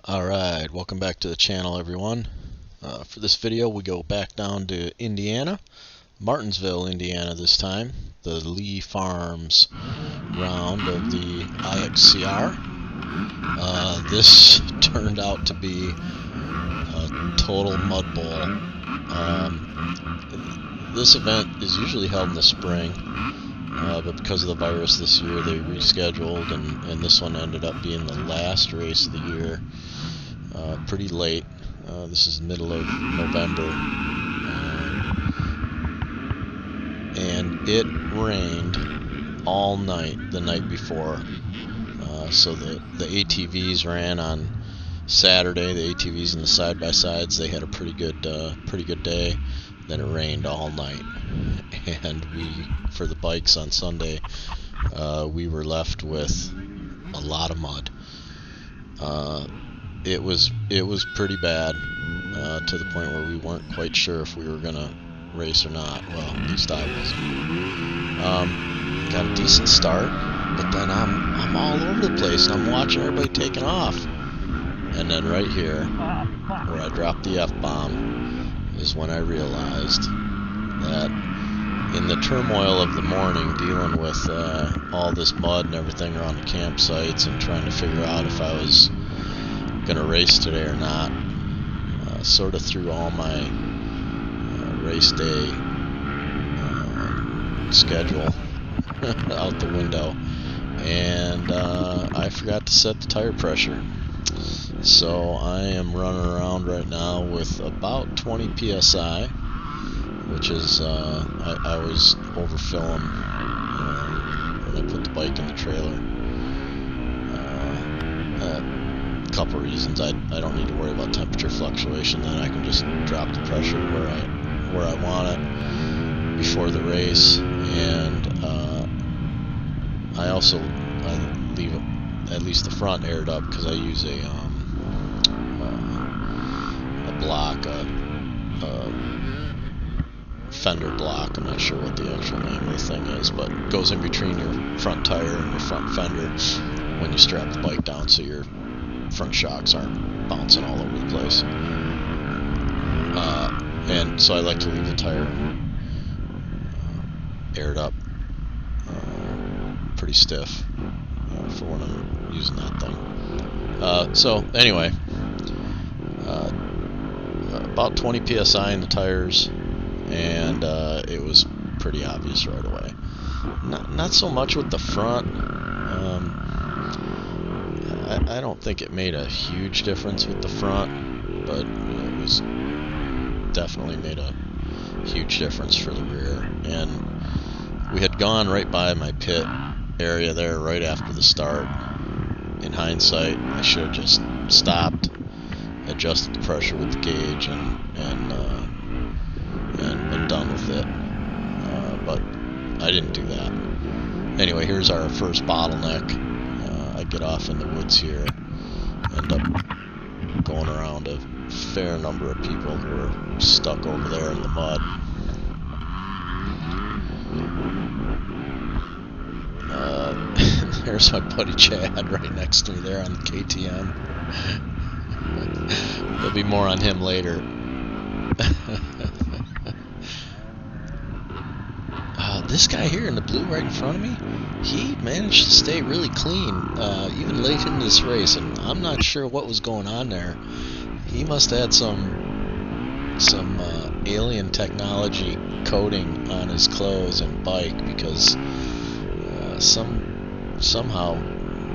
Alright, welcome back to the channel, everyone. For this video we go back down to Indiana, Martinsville, Indiana this time, the Lee Farms round of the Ixcr. This turned out to be a total mud bowl. This event is usually held in the spring, but because of the virus this year they rescheduled, and this one ended up being the last race of the year. Pretty late. This is middle of November, and it rained all night the night before. So the ATVs ran on Saturday. The ATVs and the side-by-sides, they had a pretty good day. Then it rained all night, and for the bikes on Sunday, we were left with a lot of mud. It was pretty bad, to the point where we weren't quite sure if we were gonna race or not. Well, at least I wasn't. Got a decent start, but then I'm all over the place, and I'm watching everybody taking off. And then right here, where I dropped the F-bomb, is when I realized that in the turmoil of the morning, dealing with all this mud and everything around the campsites, and trying to figure out if I was gonna race today or not, sort of threw all my race day schedule out the window, and I forgot to set the tire pressure. So I am running around right now with about 20 psi, which is I was overfilling when I put the bike in the trailer. Couple reasons. I don't need to worry about temperature fluctuation. Then I can just drop the pressure where I want it before the race, and I leave at least the front aired up, because I use a block, a fender block. I'm not sure what the actual name of the thing is, but it goes in between your front tire and your front fender when you strap the bike down, so your front shocks aren't bouncing all over the place. And so I like to leave the tire aired up, pretty stiff, for when I'm using that thing. So anyway, about 20 psi in the tires, and it was pretty obvious right away. Not so much with the front. I don't think it made a huge difference with the front, but it was definitely made a huge difference for the rear. And we had gone right by my pit area there right after the start. In hindsight, I should have just stopped, adjusted the pressure with the gauge, and been done with it. But I didn't do that. Anyway, here's our first bottleneck. I get off in the woods here, end up going around a fair number of people who are stuck over there in the mud. There's my buddy Chad right next to me there on the KTM. There'll be more on him later. This guy here in the blue right in front of me, he managed to stay really clean, even late into this race, and I'm not sure what was going on there. He must have had some alien technology coating on his clothes and bike, because somehow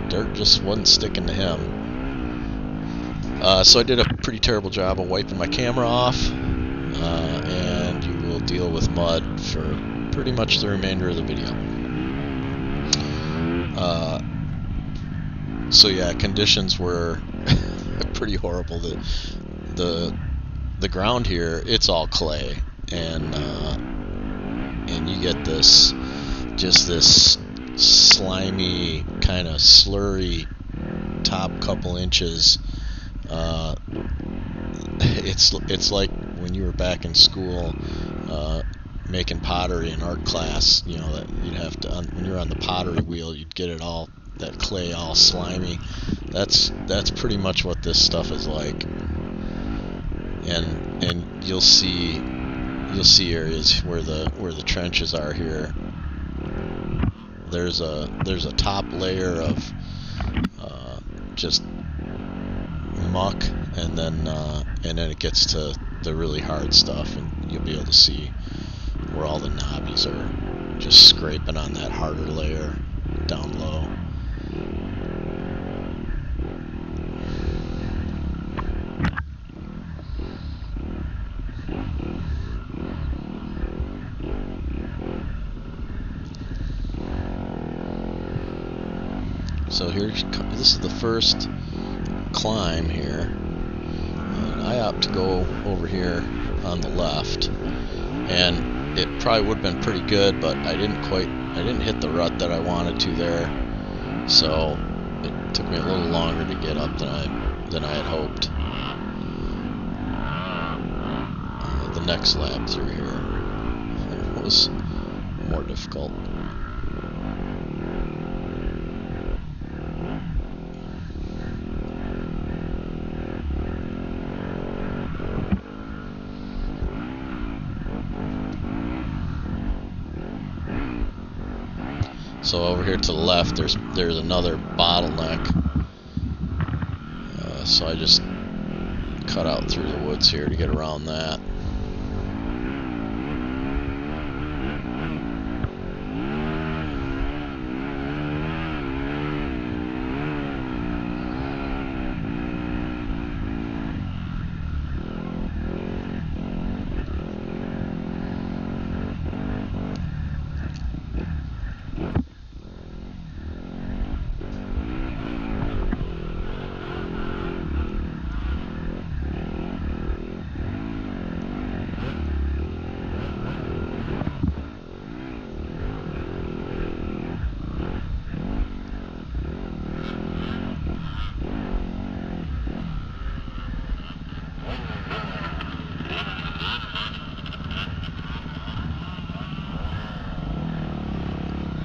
dirt just wasn't sticking to him. So I did a pretty terrible job of wiping my camera off, and you will deal with mud for pretty much the remainder of the video. So yeah, conditions were pretty horrible. The ground here, it's all clay, and you get this slimy, kind of slurry top couple inches. It's like when you were back in school, making pottery in art class. You know that you'd have to, when you're on the pottery wheel, you'd get it all that clay all slimy. That's pretty much what this stuff is like. And you'll see areas where the trenches are here. There's a top layer of just muck, and then it gets to the really hard stuff, and you'll be able to see where all the knobbies are just scraping on that harder layer down low. So this is the first climb here, and I opt to go over here on the left, and it probably would have been pretty good, but I didn't hit the rut that I wanted to there, so it took me a little longer to get up than I had hoped. The next lap through here was more difficult. So over here to the left, there's another bottleneck. So I just cut out through the woods here to get around that.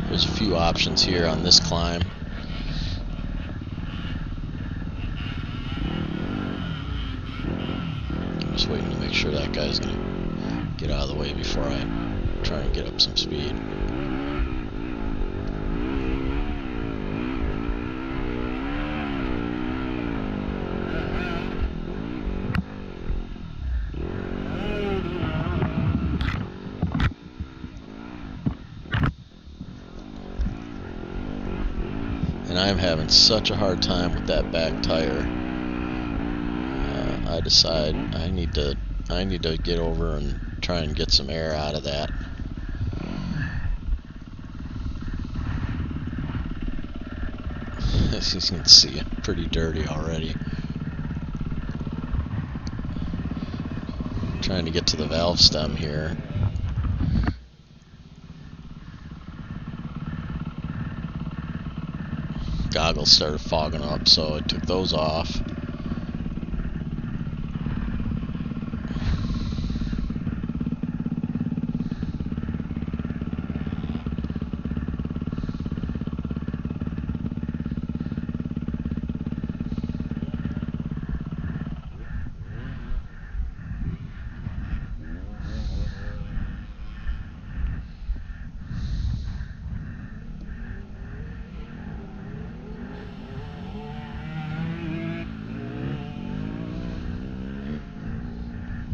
There's a few options here on this climb. I'm just waiting to make sure that guy's going to get out of the way before I try and get up some speed. And I'm having such a hard time with that back tire. I decide I need to get over and try and get some air out of that. As you can see, I'm pretty dirty already. Trying to get to the valve stem here. Goggles started fogging up, so I took those off.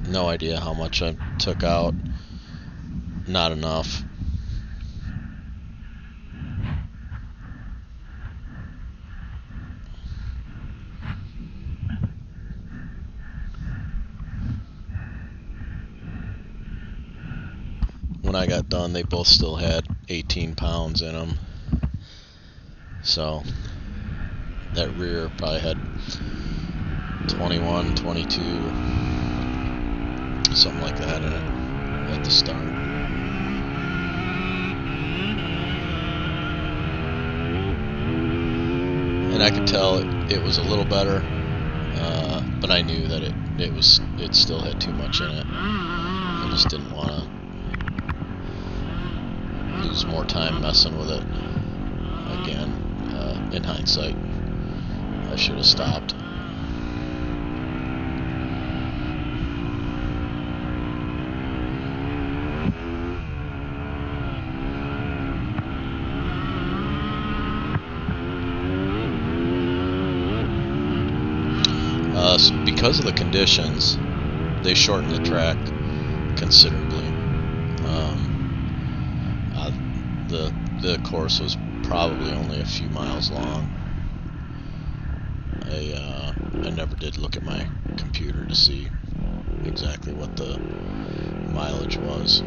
No idea how much I took out. Not enough. When I got done, they both still had 18 pounds in them. So that rear probably had 21, 22, something like that in it at the start. And I could tell it was a little better, but I knew that it still had too much in it. I just didn't want to lose more time messing with it again. in hindsight, I should have stopped. Because of the conditions, they shortened the track considerably. The course was probably only a few miles long. I never did look at my computer to see exactly what the mileage was.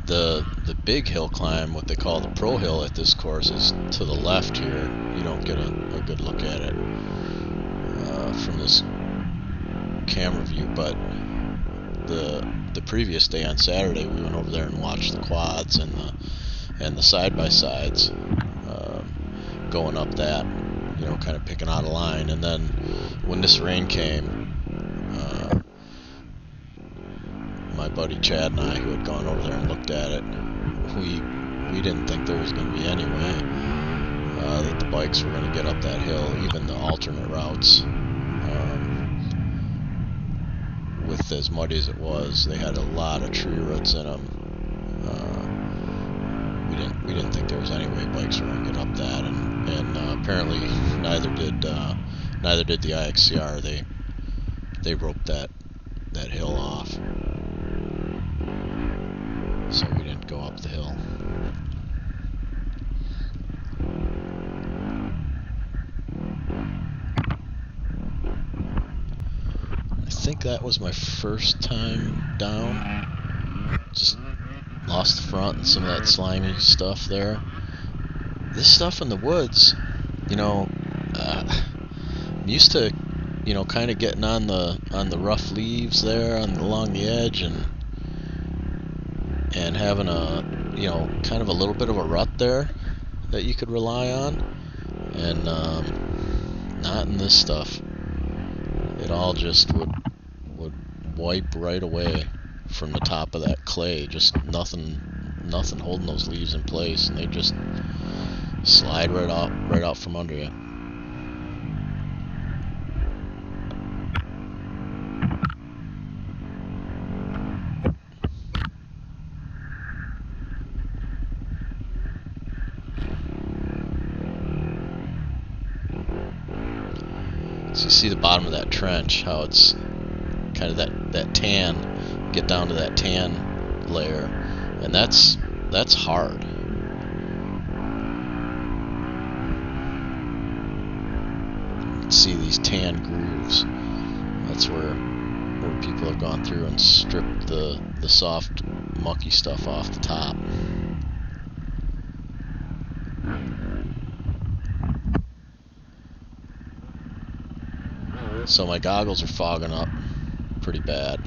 The big hill climb, what they call the pro hill at this course, is to the left here. You don't get a good look at it from this camera view, but the previous day on Saturday we went over there and watched the quads and the side-by-sides going up that, you know, kind of picking out a line. And then when this rain came, my buddy Chad and I, who had gone over there and looked at it, we didn't think there was going to be any way that the bikes were going to get up that hill, even the alternate routes. With as muddy as it was, they had a lot of tree roots in them. We didn't think there was any way bikes were going to get up that, and apparently neither did the Ixcr. They roped that hill off, so we didn't go up the hill. I think that was my first time down. Just lost the front and some of that slimy stuff there. This stuff in the woods, you know, I'm used to, you know, kind of getting on the rough leaves there along the edge and having a, you know, kind of a little bit of a rut there that you could rely on, and not in this stuff. It all just would wipe right away from the top of that clay. Just nothing holding those leaves in place, and they just slide right out from under you. So you see the bottom of that trench, how it's kind of that tan, get down to that tan layer, and that's hard. You can see these tan grooves. That's where people have gone through and stripped the soft, mucky stuff off the top. So my goggles are fogging up pretty bad.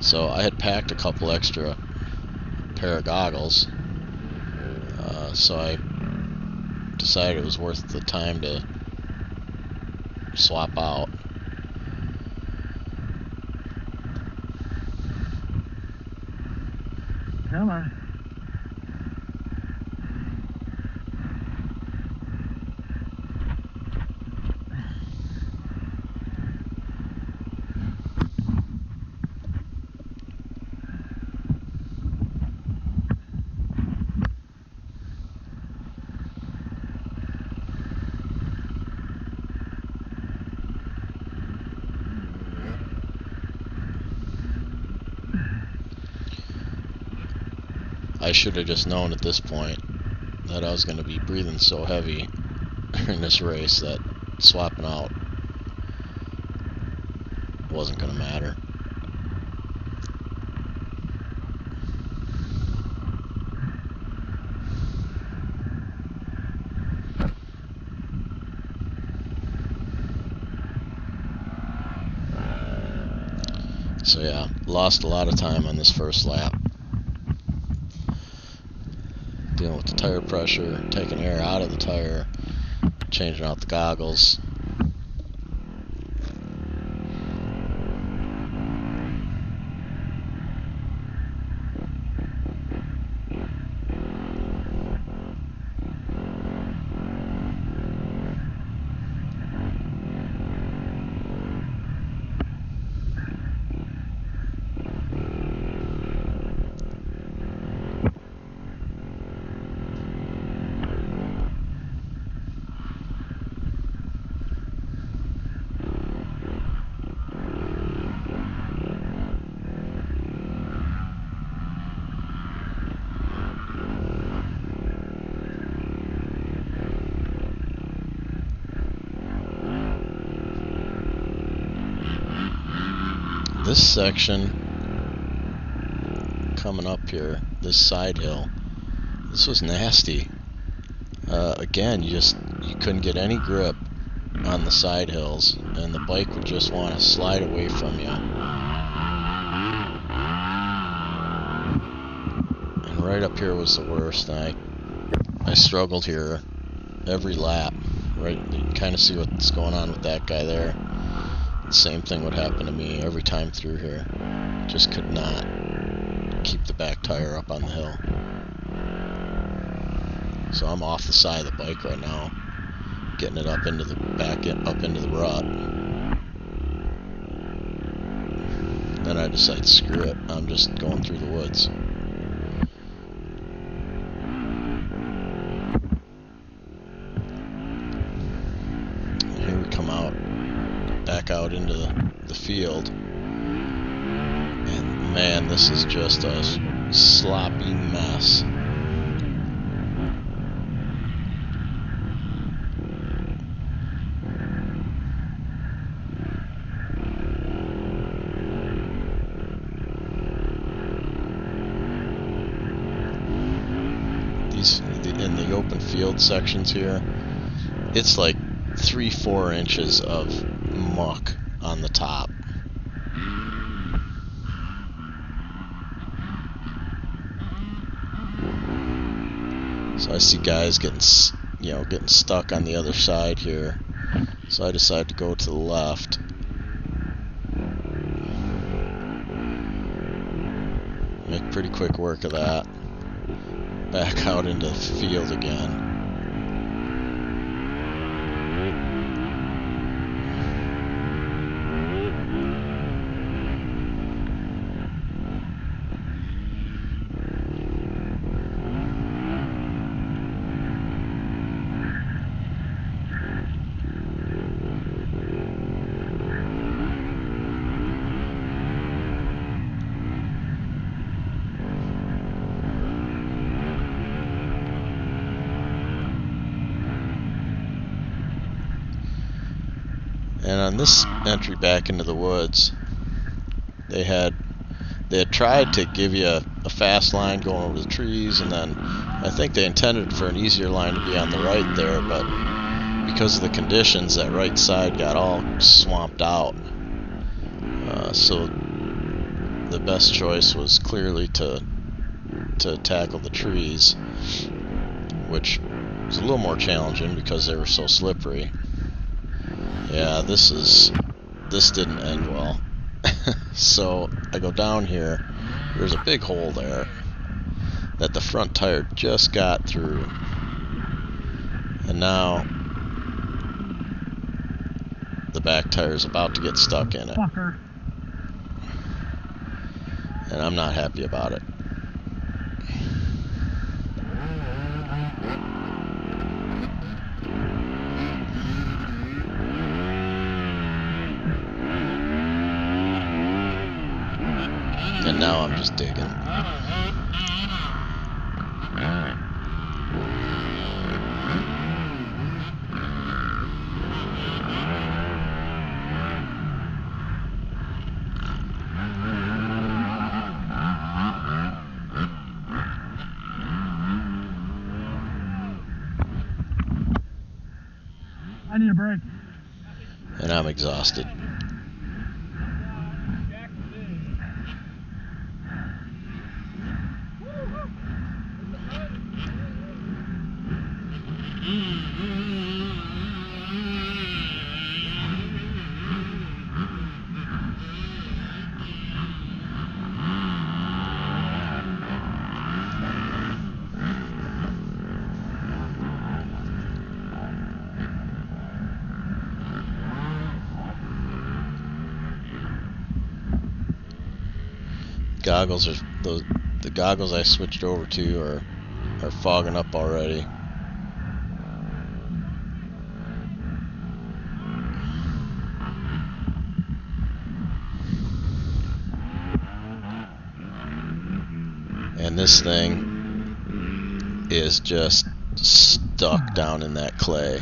So I had packed a couple extra pair of goggles. So I decided it was worth the time to swap out. Come on. I should have just known at this point that I was going to be breathing so heavy in this race that swapping out wasn't going to matter. So yeah, lost a lot of time on this first lap. Dealing with the tire pressure, taking air out of the tire, changing out the goggles. this section coming up here, this side hill, this was nasty. Again, you couldn't get any grip on the side hills, and the bike would just want to slide away from you. And right up here was the worst. I struggled here every lap. Right, you can kind of see what's going on with that guy there. The same thing would happen to me every time through here. Just could not keep the back tire up on the hill. So I'm off the side of the bike right now, getting it up into the up into the rut. Then I decide, screw it, I'm just going through the woods. Here we come out, back out into the field, and man, this is just a sloppy mess. In the open field sections here, it's like 3-4 inches of muck on the top. So I see guys getting stuck on the other side here. So I decide to go to the left. Make pretty quick work of that. Back out into the field again. And on this entry back into the woods, they had tried to give you a fast line going over the trees, and then I think they intended for an easier line to be on the right there, but because of the conditions, that right side got all swamped out. So the best choice was clearly to tackle the trees, which was a little more challenging because they were so slippery. Yeah, this didn't end well. So I go down here. There's a big hole there that the front tire just got through, and now the back tire is about to get stuck in it. Fucker. And I'm not happy about it. And now I'm just digging. I need a break. And I'm exhausted. Goggles are the goggles I switched over to are fogging up already. And this thing is just stuck down in that clay.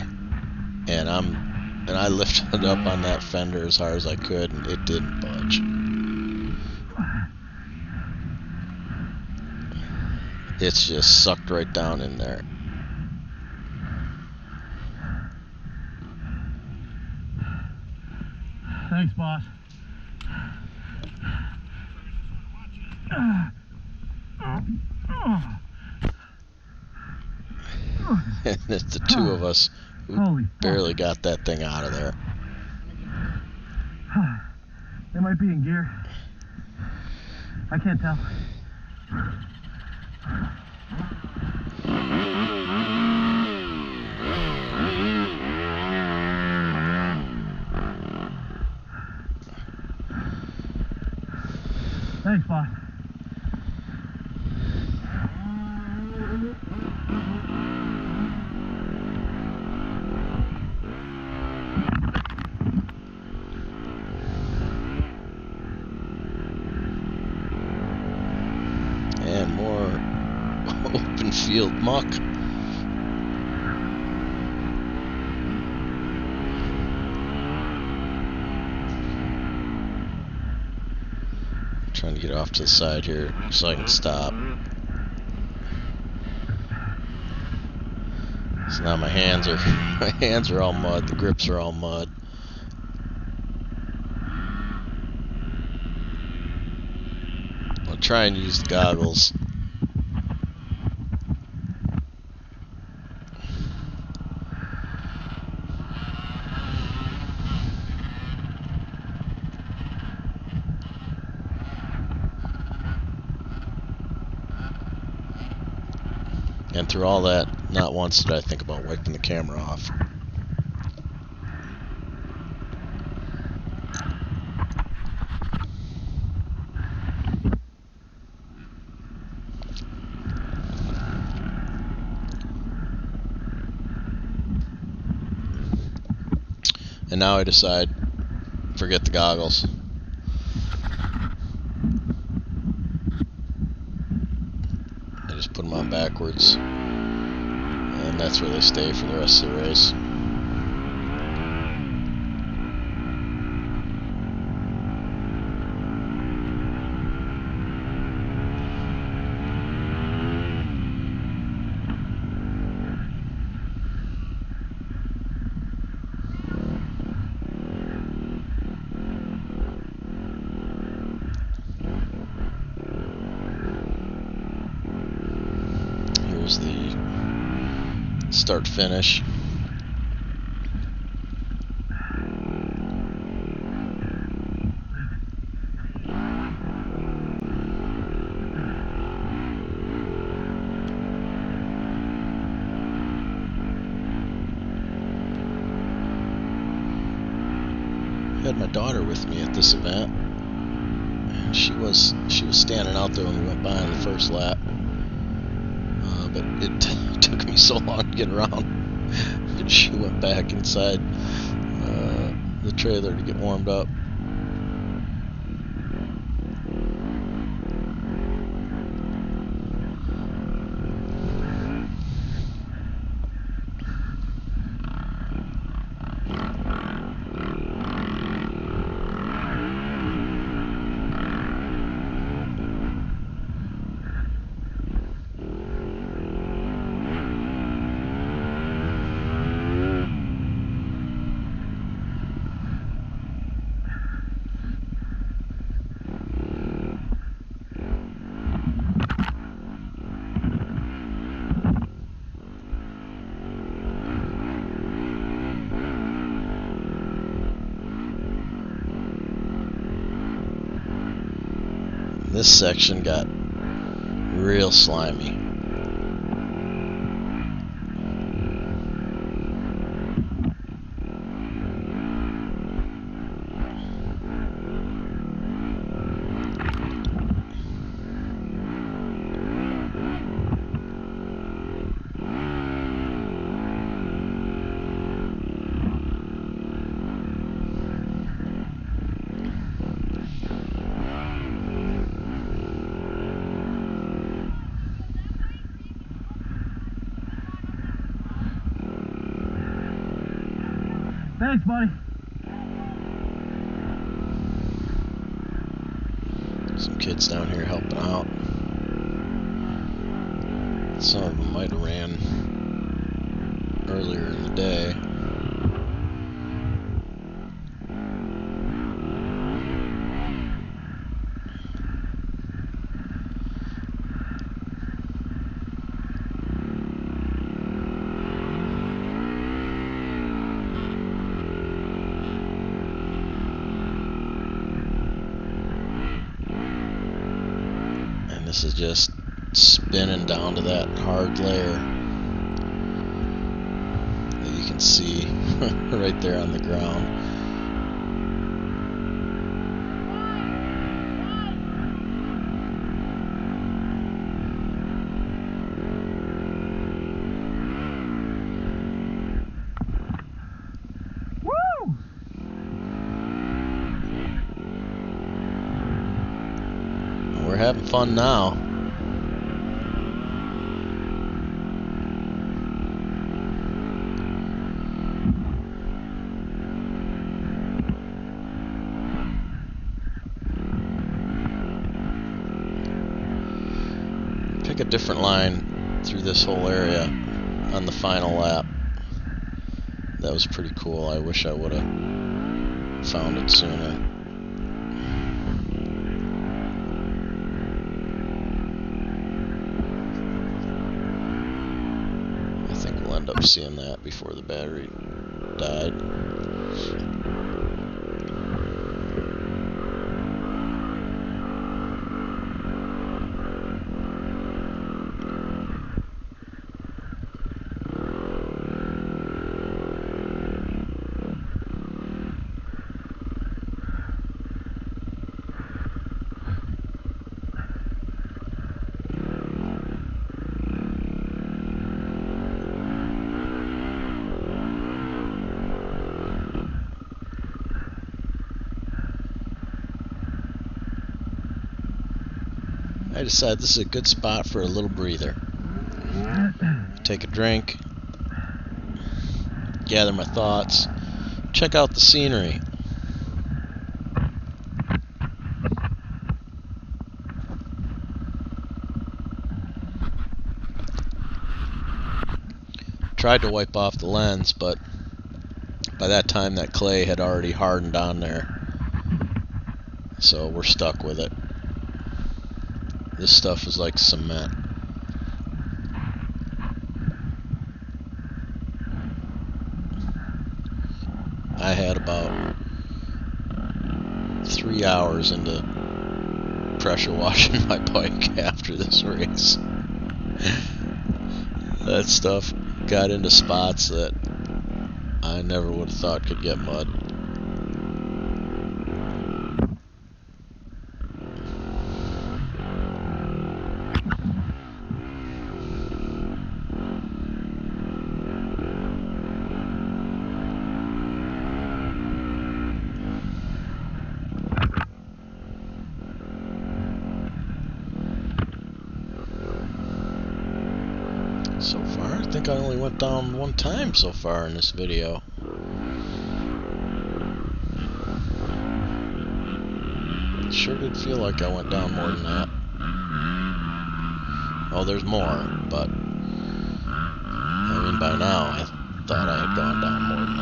And I lifted it up on that fender as hard as I could, and it didn't budge. It's just sucked right down in there. Thanks, boss. And it's the two of us who barely got that thing out of there. They might be in gear. I can't tell. Thanks, boss. And more open field muck. Trying to get off to the side here so I can stop. So now my hands are all mud, the grips are all mud. I'll try and use the goggles. And through all that, not once did I think about wiping the camera off. And now I decide, forget the goggles. I just put them on backwards. And that's where they stay for the rest of the race. Here's the start finish. I had my daughter with me at this event, and she was standing out there when we went by on the first lap. But it took me so long to get around, and she went back inside the trailer to get warmed up. This section got real slimy. Thanks, buddy. Some kids down here helping out. Some of them might have ran earlier in the day. This is just spinning down to that hard layer that you can see right there on the ground. Woo! We're having fun now. Pick a different line through this whole area on the final lap. That was pretty cool. I wish I would have found it sooner. I think we'll end up seeing that before the battery died. I decided this is a good spot for a little breather. Take a drink, gather my thoughts, check out the scenery. Tried to wipe off the lens, but by that time that clay had already hardened on there, so we're stuck with it. This stuff is like cement. I had about 3 hours into pressure washing my bike after this race. That stuff got into spots that I never would have thought could get mud. So far, I think I only went down one time so far in this video. It sure did feel like I went down more than that. Oh, there's more, but I mean by now I thought I had gone down more than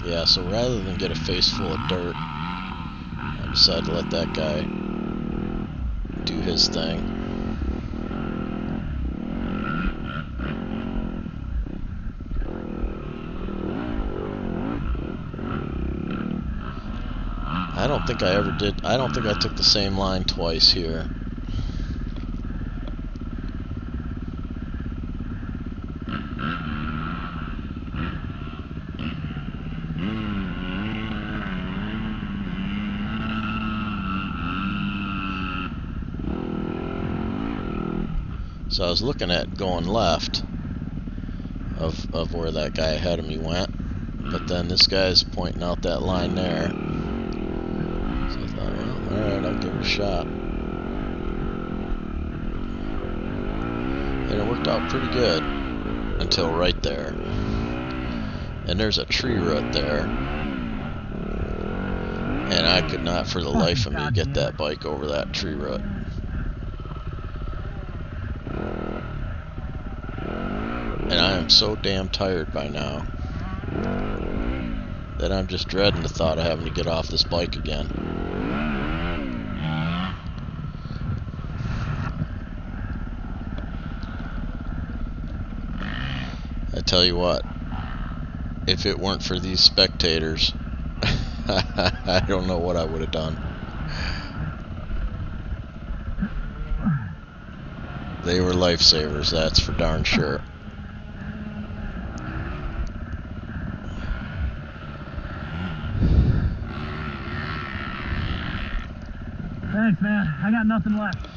that. Yeah, so rather than get a face full of dirt, I decided to let that guy do his thing. I don't think I ever did. I don't think I took the same line twice here. So I was looking at going left of where that guy ahead of me went, but then this guy's pointing out that line there. So I thought, well, alright, I'll give it a shot. And it worked out pretty good until right there. And there's a tree root there. And I could not for the life of me get that bike over that tree root. And I am so damn tired by now that I'm just dreading the thought of having to get off this bike again. I tell you what, if it weren't for these spectators, I don't know what I would have done. They were lifesavers, that's for darn sure. Thanks, man. I got nothing left.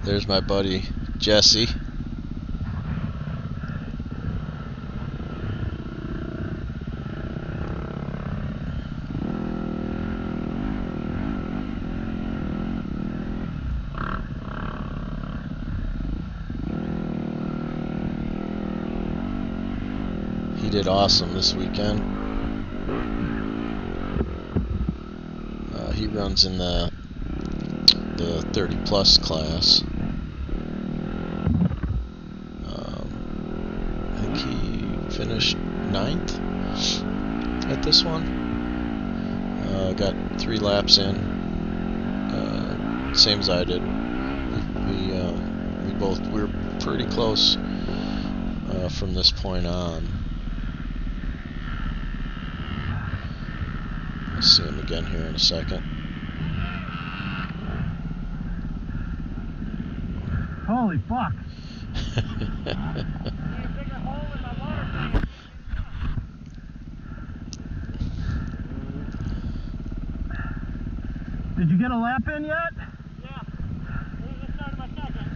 There's my buddy Jesse. He did awesome this weekend. He runs in the 30 plus class. I think he finished 9th at this one. Got 3 laps in, same as I did. We were pretty close from this point on. I'll see him again here in a second. Holy fuck. Did you get a lap in yet? Yeah. This is the start of my second.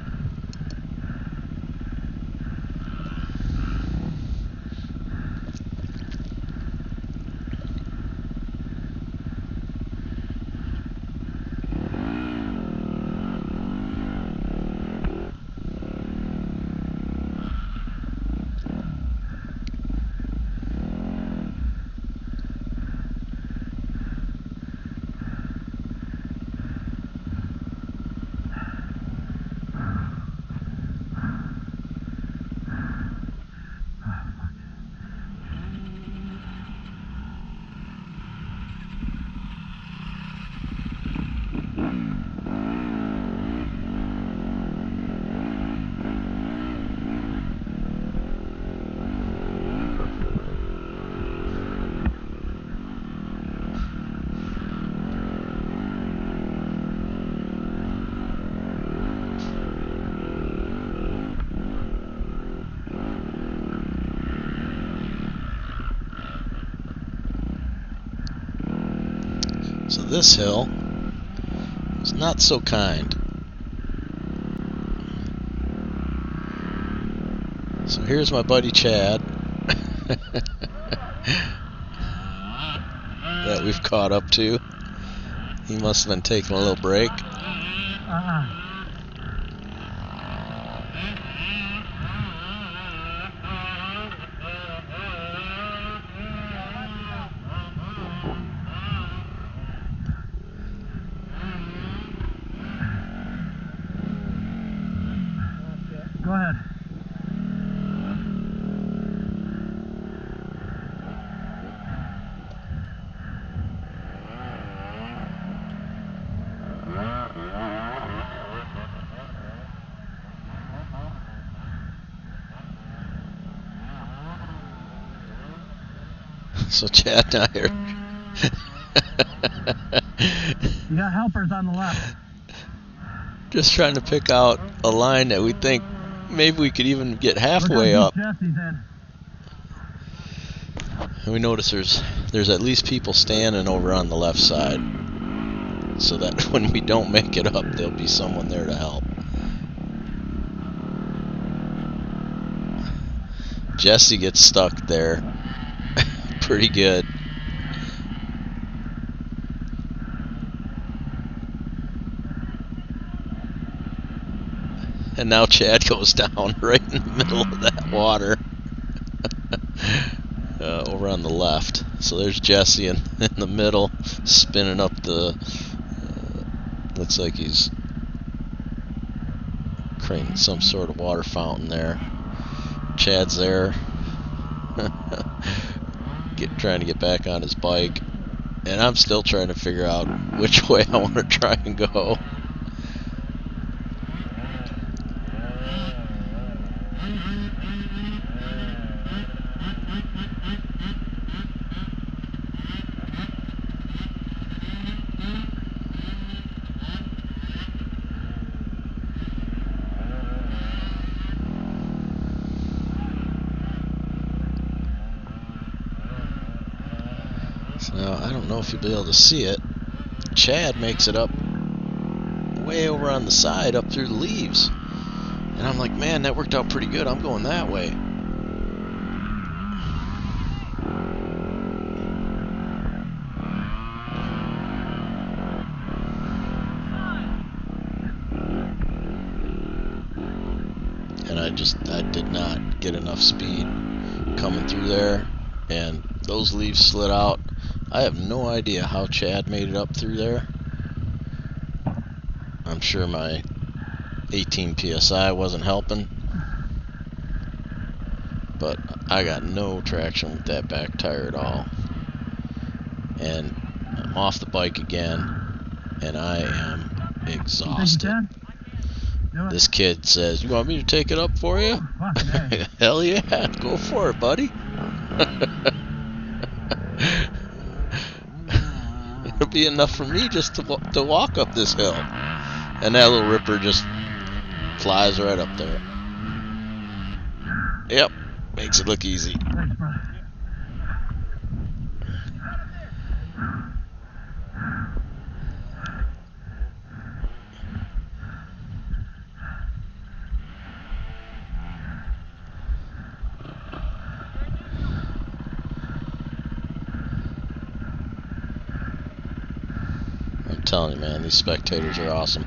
So this hill is not so kind. So here's my buddy Chad that we've caught up to. He must have been taking a little break. Go ahead. So Chad and I are You got helpers on the left. just trying to pick out a line that we think maybe we could even get halfway Look up. how deep Jesse's in. And we notice there's at least people standing over on the left side, so that when we don't make it up, there'll be someone there to help. Jesse gets stuck there pretty good. And now Chad goes down right in the middle of that water. Over on the left. So there's Jesse in the middle, spinning up the... looks like he's creating some sort of water fountain there. Chad's there. Trying to get back on his bike. And I'm still trying to figure out which way I want to try and go. Now, I don't know if you'll be able to see it. Chad makes it up way over on the side, up through the leaves. And I'm like, man, that worked out pretty good. I'm going that way. And I did not get enough speed coming through there. And those leaves slid out. I have no idea how Chad made it up through there. I'm sure my 18 PSI wasn't helping. But I got no traction with that back tire at all. And I'm off the bike again. And I am exhausted. This kid says, "You want me to take it up for you?" Hell yeah, go for it, buddy. It'll be enough for me just to walk up this hill. And that little ripper just flies right up there. Yep, makes it look easy. Thanks, bro. I'm telling you, man, these spectators are awesome.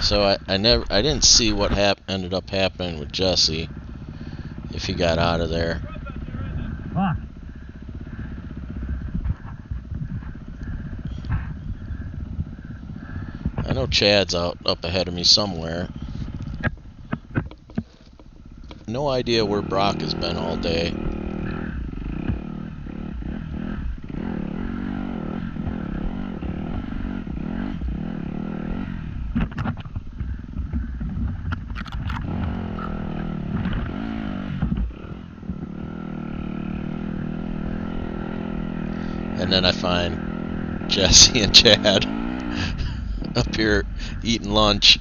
So I didn't see what ended up happening with Jesse, if he got out of there. Fuck. I know Chad's up ahead of me somewhere. No idea where Brock has been all day. And then I find Jesse and Chad up here eating lunch.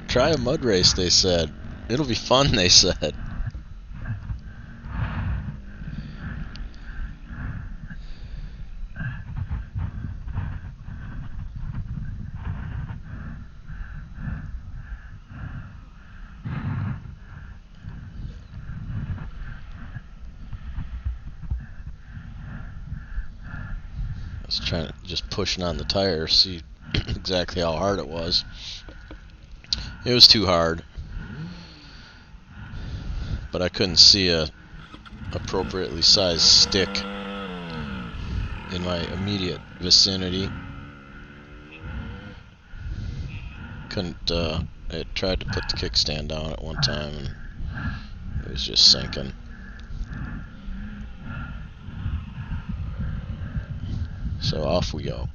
Try a mud race, they said. It'll be fun, they said. I was trying to just pushing on the tire, see exactly how hard it was. It was too hard, but I couldn't see a appropriately sized stick in my immediate vicinity. Couldn't. I tried to put the kickstand down at one time, and it was just sinking. So off we go.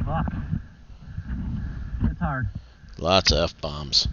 Fuck. It's hard. Lots of F-bombs.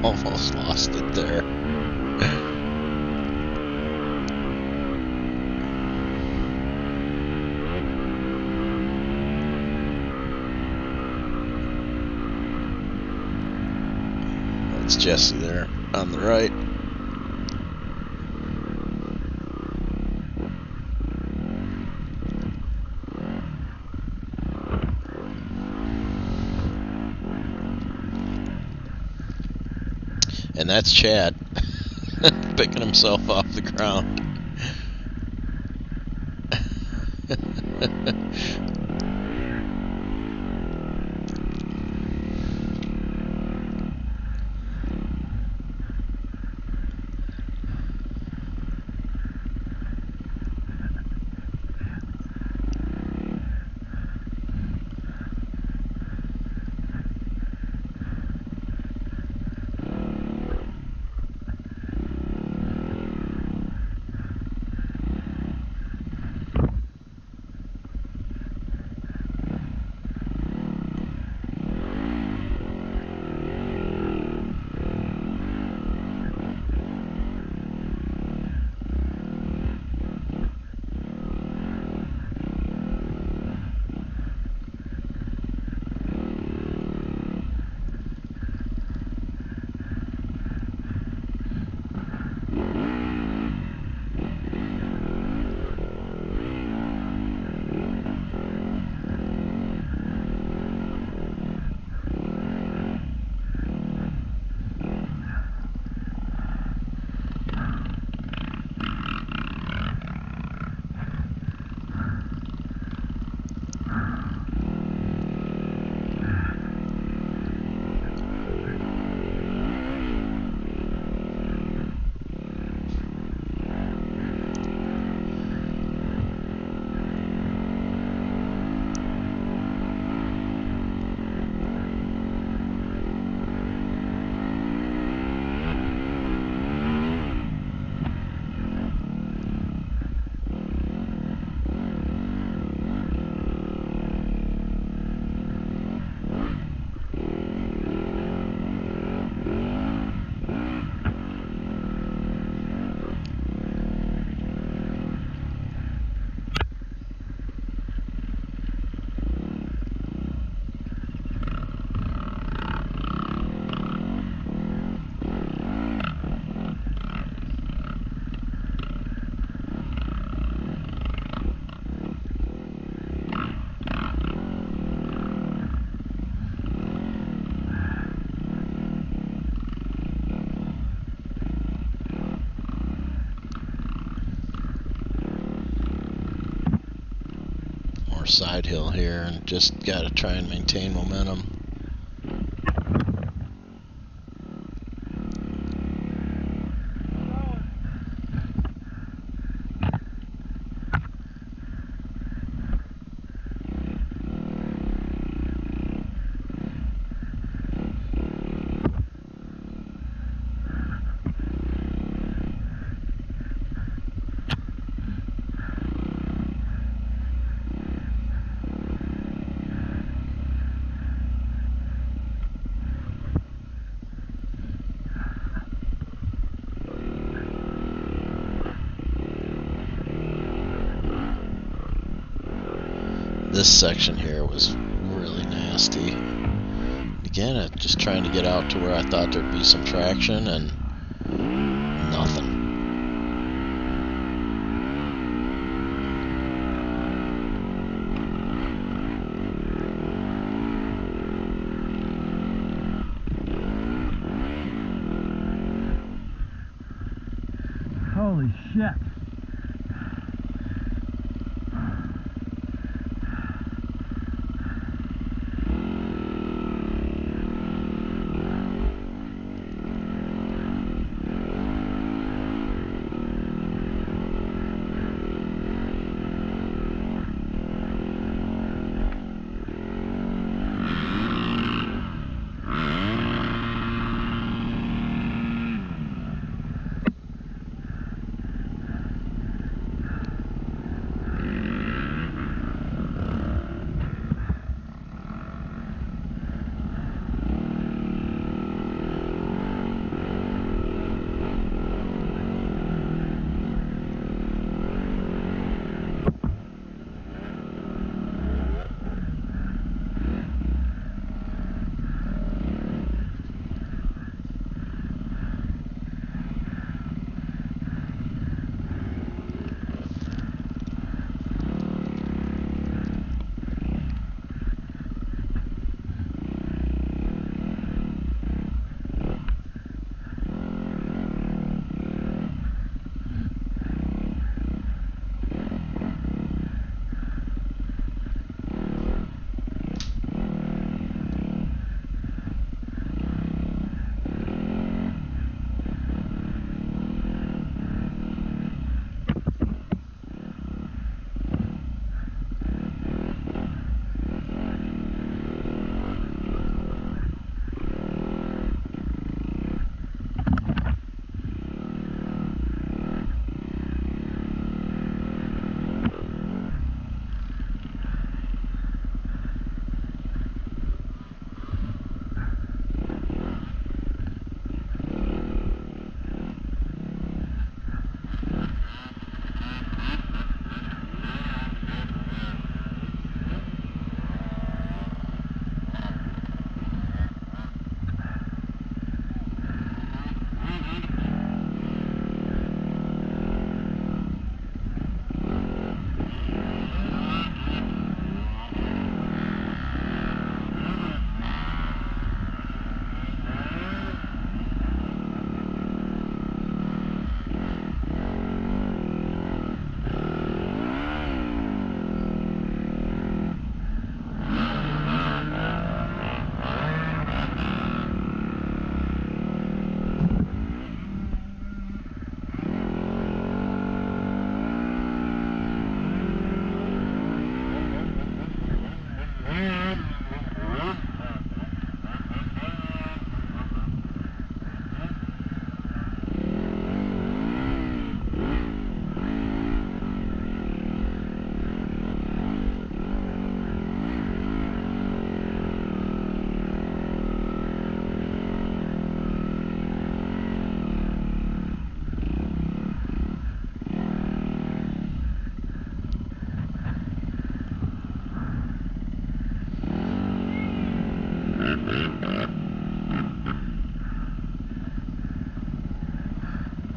Almost lost it there. That's Jesse there on the right. And that's Chad picking himself off the ground. side hill here and just got to try and maintain momentum. This section here was really nasty. Again, just trying to get out to where I thought there'd be some traction, and nothing. Holy shit.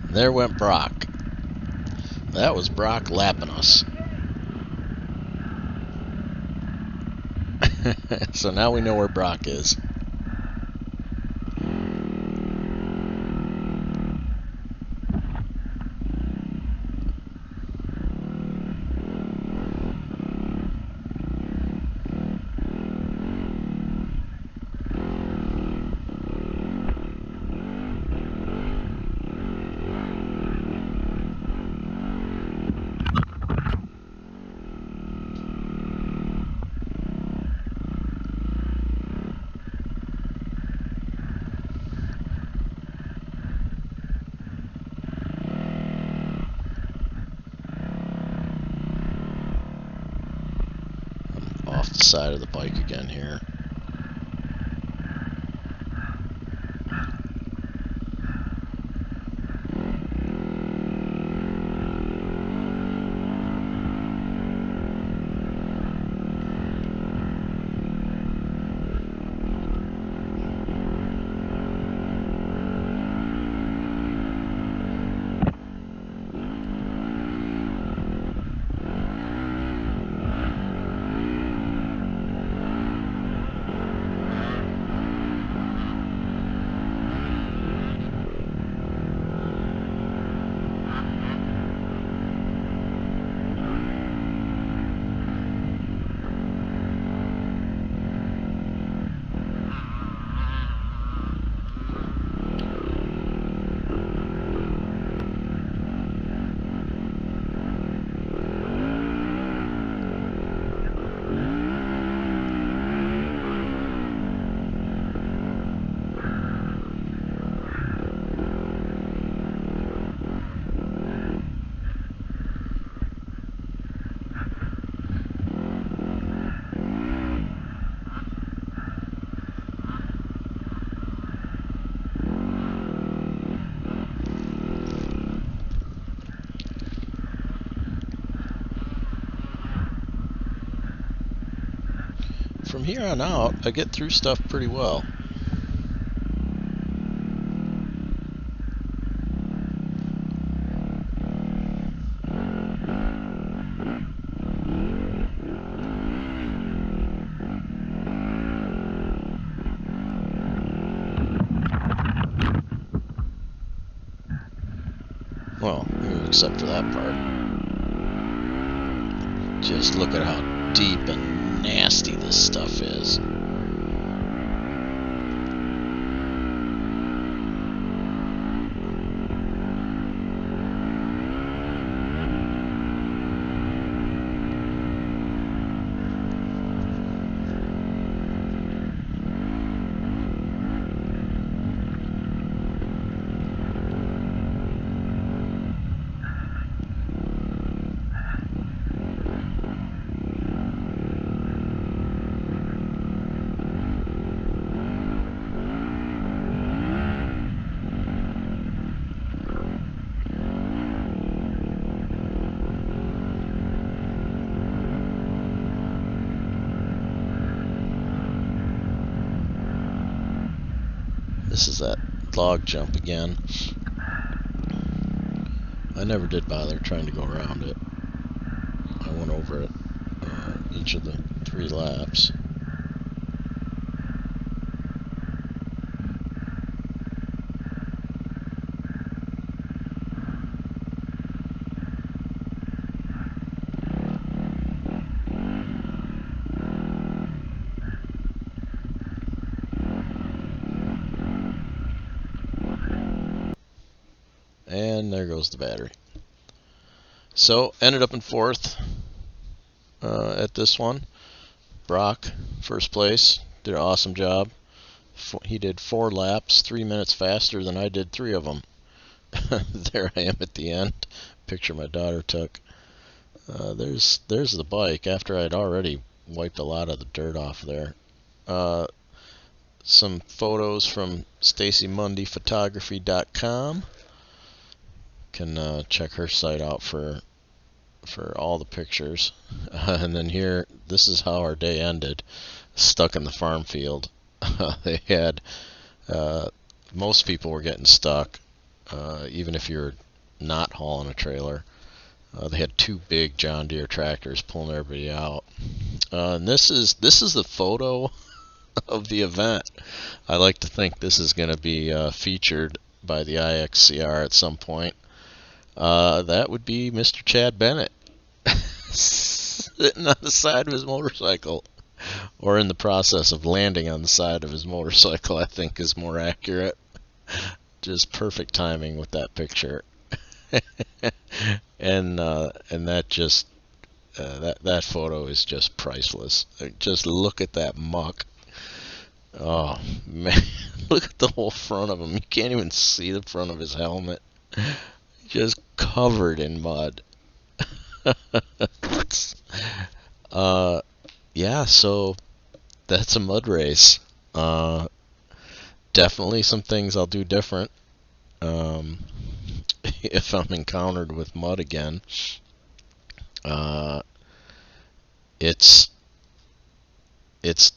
There went Brock. That was Brock lapping us. So now we know where Brock is. off the side of the bike again here. From here on out, I get through stuff pretty well. Well, except for that part. Just look at how deep and nasty this stuff is. This is that log jump again. I never did bother trying to go around it. I went over it each of the 3 laps. And there goes the battery. So, ended up in 4th at this one. Brock, first place, did an awesome job. He did 4 laps, 3 minutes faster than I did 3 of them. There I am at the end. Picture my daughter took. There's the bike after I'd already wiped a lot of the dirt off there. Some photos from StacyMundyPhotography.com. Can check her site out for all the pictures. And then here, this is how our day ended. Stuck in the farm field. They had most people were getting stuck, even if you're not hauling a trailer. They had 2 big John Deere tractors pulling everybody out. And this is the photo of the event. I like to think this is going to be featured by the Ixcr at some point. That would be Mr. Chad Bennett sitting on the side of his motorcycle, or in the process of landing on the side of his motorcycle, I think is more accurate. Just perfect timing with that picture. And that just that photo is just priceless. Just look at that muck. Oh man, look at the whole front of him. You can't even see the front of his helmet. Just covered in mud. yeah, so that's a mud race. Definitely some things I'll do different if I'm encountered with mud again. It's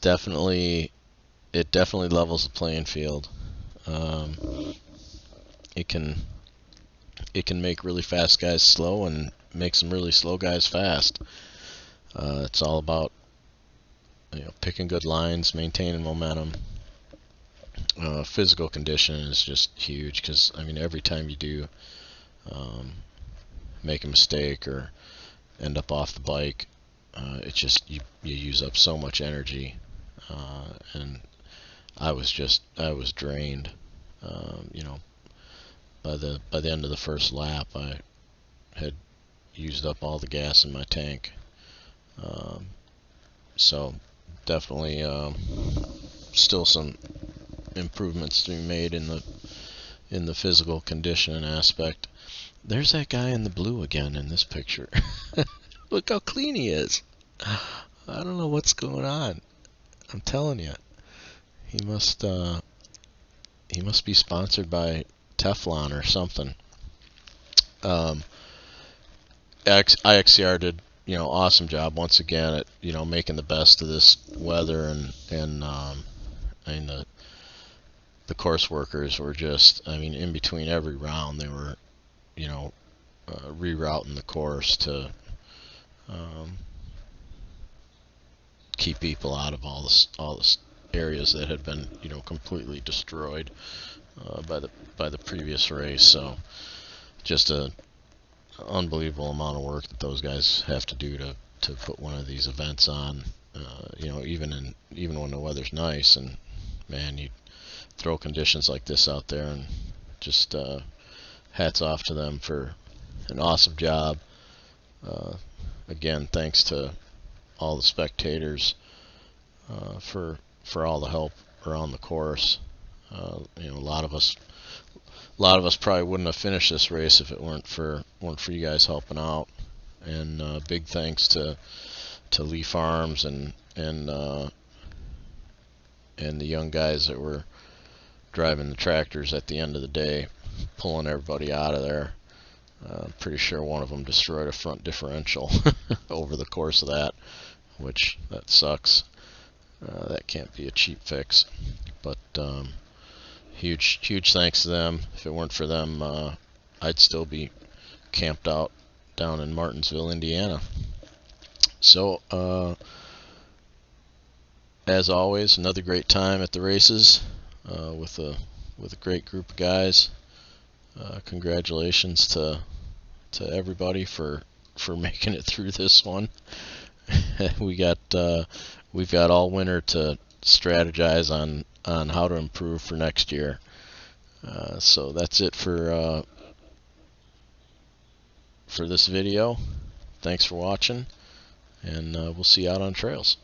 definitely levels the playing field. It can make really fast guys slow and make some really slow guys fast. It's all about picking good lines, maintaining momentum. Physical condition is just huge because I mean every time you do make a mistake or end up off the bike, it's just you use up so much energy, and I was drained. By the end of the first lap, I had used up all the gas in my tank. So definitely still some improvements to be made in the physical condition aspect. There's that guy in the blue again in this picture. Look how clean he is. I don't know what's going on. I'm telling you, he must be sponsored by Teflon or something. Ixcr did awesome job once again at making the best of this weather, and the course workers were just, I mean, in between every round they were rerouting the course to keep people out of all the areas that had been completely destroyed by the previous race. So just a unbelievable amount of work that those guys have to do to put one of these events on. Even when the weather's nice, and man, you throw conditions like this out there, and just hats off to them for an awesome job. Again, thanks to all the spectators for all the help around the course. A lot of us probably wouldn't have finished this race if it weren't for you guys helping out. And big thanks to Lee Farms and the young guys that were driving the tractors at the end of the day, pulling everybody out of there. Pretty sure one of them destroyed a front differential over the course of that, which that sucks. That can't be a cheap fix. But huge thanks to them. If it weren't for them, I'd still be camped out down in Martinsville, Indiana. So as always, another great time at the races with a great group of guys. Congratulations to everybody for making it through this one. We've got all winter to strategize on how to improve for next year. So that's it for this video. Thanks for watching, and we'll see you out on trails.